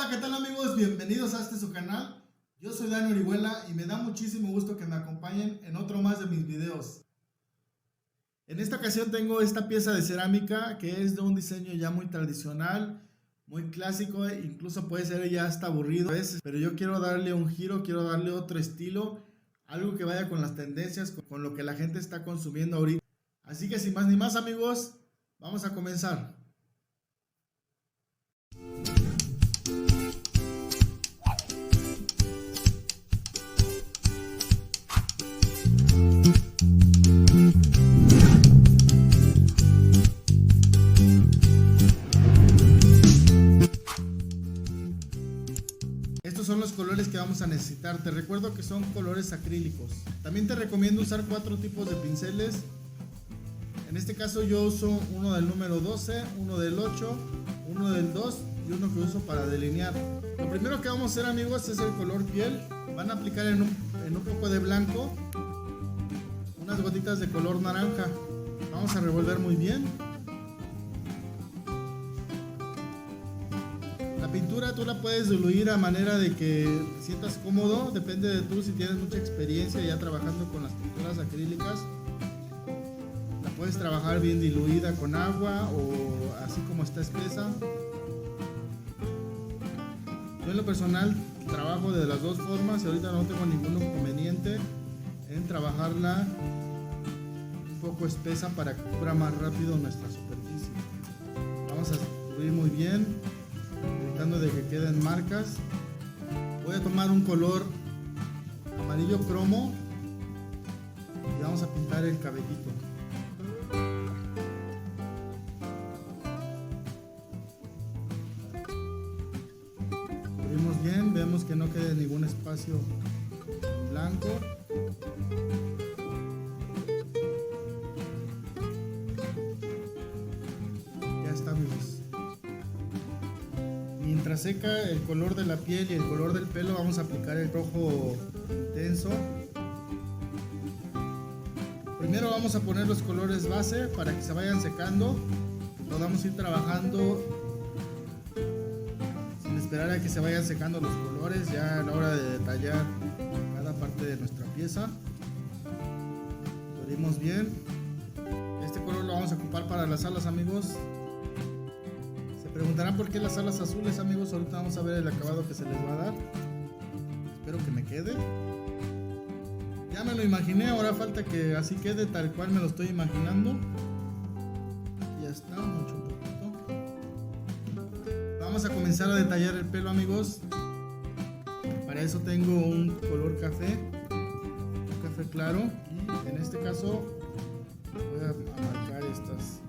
Hola, ¿qué tal amigos? Bienvenidos a su canal. Yo soy Dani Orihuela y me da muchísimo gusto que me acompañen en otro más de mis videos. En esta ocasión tengo esta pieza de cerámica que es de un diseño ya muy tradicional, muy clásico, incluso puede ser ya hasta aburrido a veces, pero yo quiero darle un giro, quiero darle otro estilo, algo que vaya con las tendencias, con lo que la gente está consumiendo ahorita. Así que sin más ni más amigos, vamos a comenzar. Estos son los colores que vamos a necesitar. Te recuerdo que son colores acrílicos. También te recomiendo usar 4 tipos de pinceles. En este caso yo uso uno del número 12, uno del 8, uno del 2 y uno que uso para delinear. Lo primero que vamos a hacer amigos es el color piel. Van a aplicar en un poco de blanco unas gotitas de color naranja. Vamos a revolver muy bien. La pintura tú la puedes diluir a manera de que te sientas cómodo, depende de tú si tienes mucha experiencia ya trabajando con las pinturas acrílicas. La puedes trabajar bien diluida con agua o así como está espesa. Yo en lo personal trabajo de las dos formas y ahorita no tengo ningún inconveniente en trabajarla un poco espesa para que cubra más rápido nuestra superficie. Vamos a diluir muy bien, evitando de que queden marcas. Voy a tomar un color amarillo cromo y vamos a pintar el cabellito. Cubrimos bien, vemos que no quede ningún espacio en blanco. Ya está amigos. Mientras seca el color de la piel y el color del pelo, vamos a aplicar el rojo intenso. Primero vamos a poner los colores base para que se vayan secando. Podamos ir trabajando sin esperar a que se vayan secando los colores ya a la hora de detallar cada parte de nuestra pieza. Lo dimos bien. Este color lo vamos a ocupar para las alas amigos. Preguntarán por qué las alas azules amigos, ahorita vamos a ver el acabado que se les va a dar. Espero que me quede. Ya me lo imaginé, ahora falta que así quede tal cual me lo estoy imaginando. Aquí ya está, mucho un poquito. Vamos a comenzar a detallar el pelo amigos. Para eso tengo un color café, un café claro, y en este caso voy a marcar estas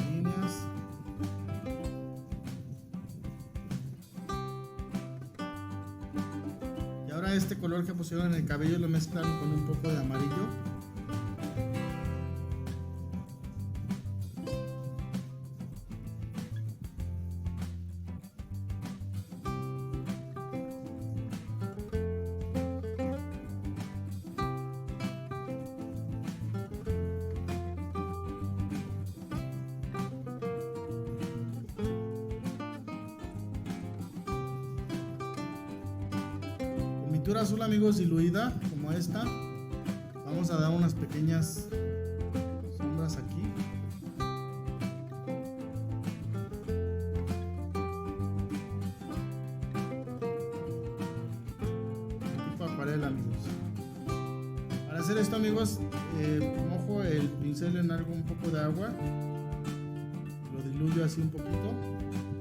líneas. Este color que pusieron en el cabello lo mezclan con un poco de amarillo. Pintura azul amigos diluida como esta. Vamos a dar unas pequeñas sombras aquí. Tipo acuarela amigos. Para hacer esto amigos mojo el pincel en algo un poco de agua. Lo diluyo así un poquito.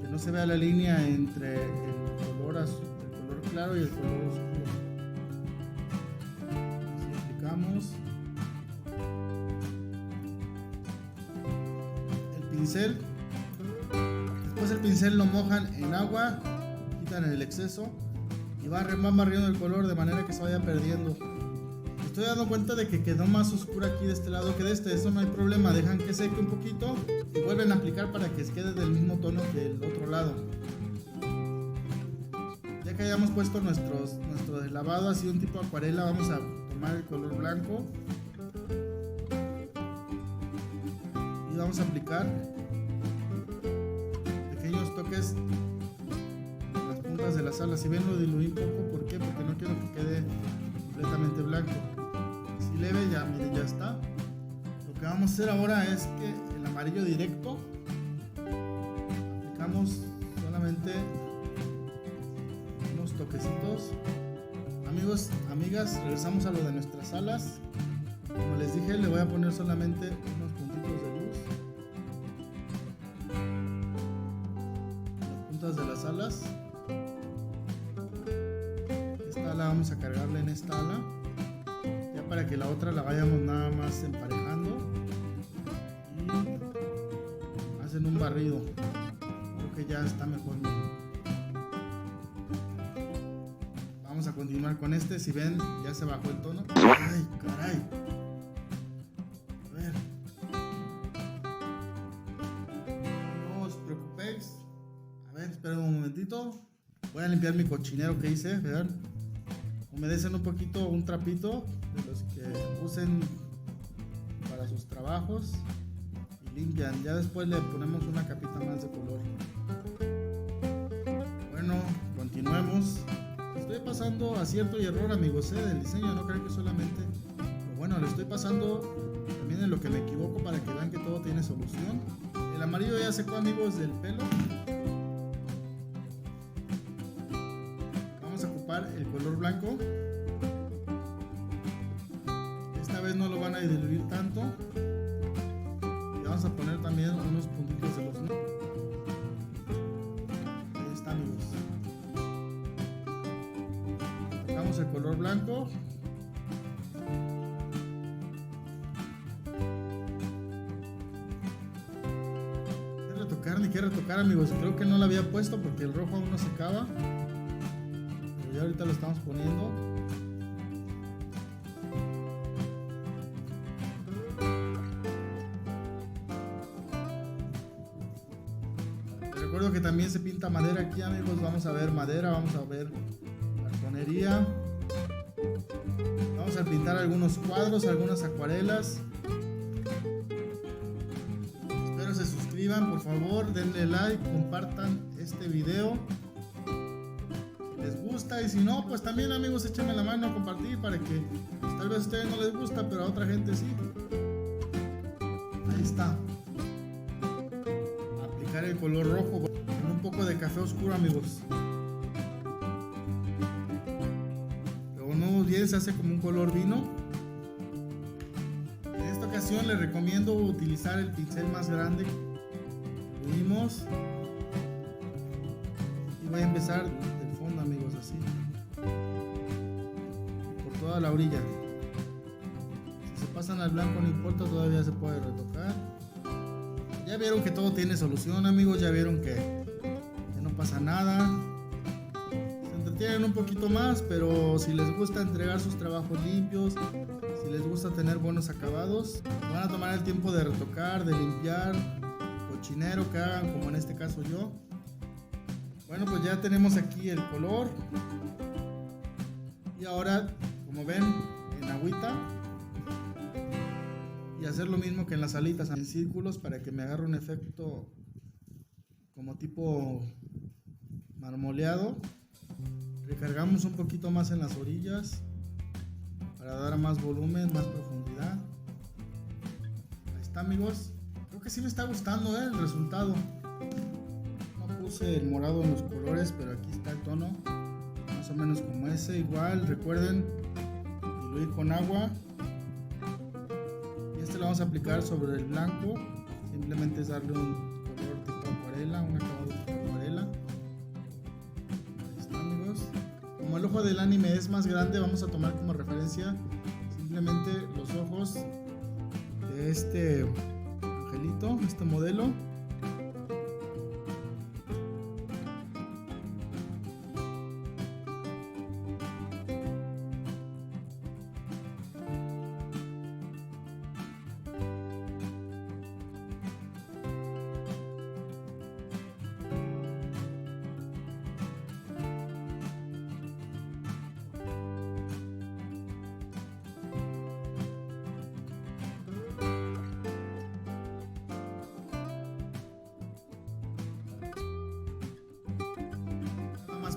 Que no se vea la línea entre el color azul, el color claro y el color oscuro. El pincel, después el pincel lo mojan en agua, quitan el exceso y van barriendo el color de manera que se vaya perdiendo. Me estoy dando cuenta de que quedó más oscura aquí de este lado que de este. Eso no hay problema, dejan que seque un poquito y vuelven a aplicar para que quede del mismo tono que el otro lado. Ya que hayamos puesto nuestro lavado así un tipo acuarela, vamos a tomar el color blanco y vamos a aplicar pequeños toques texturas de la sala. Si ven, lo diluí un poco. ¿Por qué? Porque no quiero que quede completamente blanco. Así leve, ya miren, ya está. Lo que vamos a hacer ahora es que el amarillo directo aplicamos solamente unos toquecitos. Amigos, amigas, regresamos a lo de nuestras alas. Como les dije, le voy a poner solamente unos puntitos de luz, las puntas de las alas. Esta ala vamos a cargarla en esta ala, ya para que la otra la vayamos nada más emparejando y hacen un barrido. Creo que ya está mejor. Vamos a continuar con este. Si ven, ya se bajó el tono. Ay, caray. A ver. No os preocupéis. A ver, esperen un momentito. Voy a limpiar mi cochinero que hice. Vean. Humedecen un poquito un trapito de los que usen para sus trabajos y limpian. Ya después le ponemos una capita más de color. Bueno, continuemos. Estoy pasando acierto y error, amigos, del diseño. No creo que solamente, pero bueno, le estoy pasando también en lo que me equivoco para que vean que todo tiene solución. El amarillo ya secó, amigos, del pelo. Vamos a ocupar el color blanco. Esta vez no lo van a diluir tanto. Y vamos a poner también unos puntitos de los negros. Ahí está, amigos. El color blanco. Ni que retocar, amigos. Creo que no lo había puesto porque el rojo aún no secaba, pero ya ahorita lo estamos poniendo. Les recuerdo que también se pinta madera aquí, amigos. Vamos a ver madera, vamos a ver cartonería. Vamos a pintar algunos cuadros, algunas acuarelas. Espero se suscriban, por favor, denle like, compartan este video si les gusta, y si no, pues también, amigos, échenme la mano a compartir para que pues, tal vez a ustedes no les gusta, pero a otra gente sí. Ahí está. Aplicar el color rojo con un poco de café oscuro, amigos. Bien, se hace como un color vino. En esta ocasión les recomiendo utilizar el pincel más grande. Unimos y voy a empezar del fondo, amigos, así por toda la orilla. Si se pasan al blanco no importa, todavía se puede retocar. Ya vieron que todo tiene solución, amigos. Ya vieron que no pasa nada. Tienen un poquito más, pero si les gusta entregar sus trabajos limpios, si les gusta tener buenos acabados, van a tomar el tiempo de retocar, de limpiar, cochinero que hagan, como en este caso yo. Bueno, pues ya tenemos aquí el color. Y ahora, como ven, en agüita, y hacer lo mismo que en las alitas, en círculos, para que me agarre un efecto como tipo marmoleado. Recargamos un poquito más en las orillas para dar más volumen, más profundidad. Ahí está, amigos. Creo que sí me está gustando el resultado. No puse el morado en los colores, pero aquí está el tono más o menos como ese. Igual, recuerden diluir con agua. Y este lo vamos a aplicar sobre el blanco. Simplemente es darle un color tipo acuarela, un acabado tipo acuarela. Como el ojo del anime es más grande, vamos a tomar como referencia simplemente los ojos de este angelito, este modelo.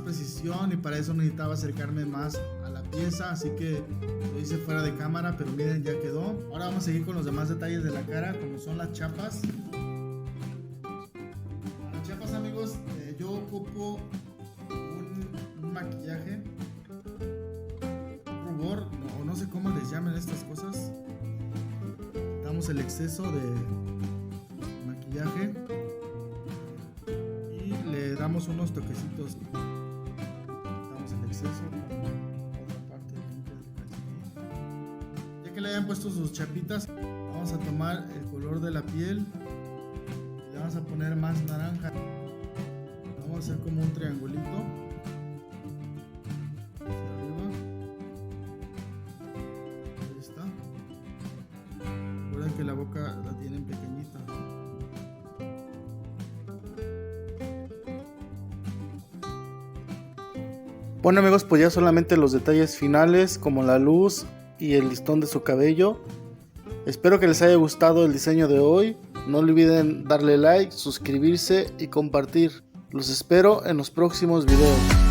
precisión y para eso necesitaba acercarme más a la pieza, así que lo hice fuera de cámara, pero miren, ya quedó. Ahora vamos a seguir con los demás detalles de la cara, como son las chapas. Las chapas, amigos, yo ocupo un maquillaje, un rubor, o no sé cómo les llamen estas cosas. Quitamos el exceso de maquillaje y le damos unos toquecitos. Quitamos el exceso con otra parte limpia del calcetín. Ya que le hayan puesto sus chapitas, vamos a tomar el color de la piel y le vamos a poner más naranja. Vamos a hacer como un triangulito hacia arriba. Ahí está. Recuerden que la boca la tienen pequeñita. Bueno, amigos, pues ya solamente los detalles finales, como la luz y el listón de su cabello. Espero que les haya gustado el diseño de hoy. No olviden darle like, suscribirse y compartir. Los espero en los próximos videos.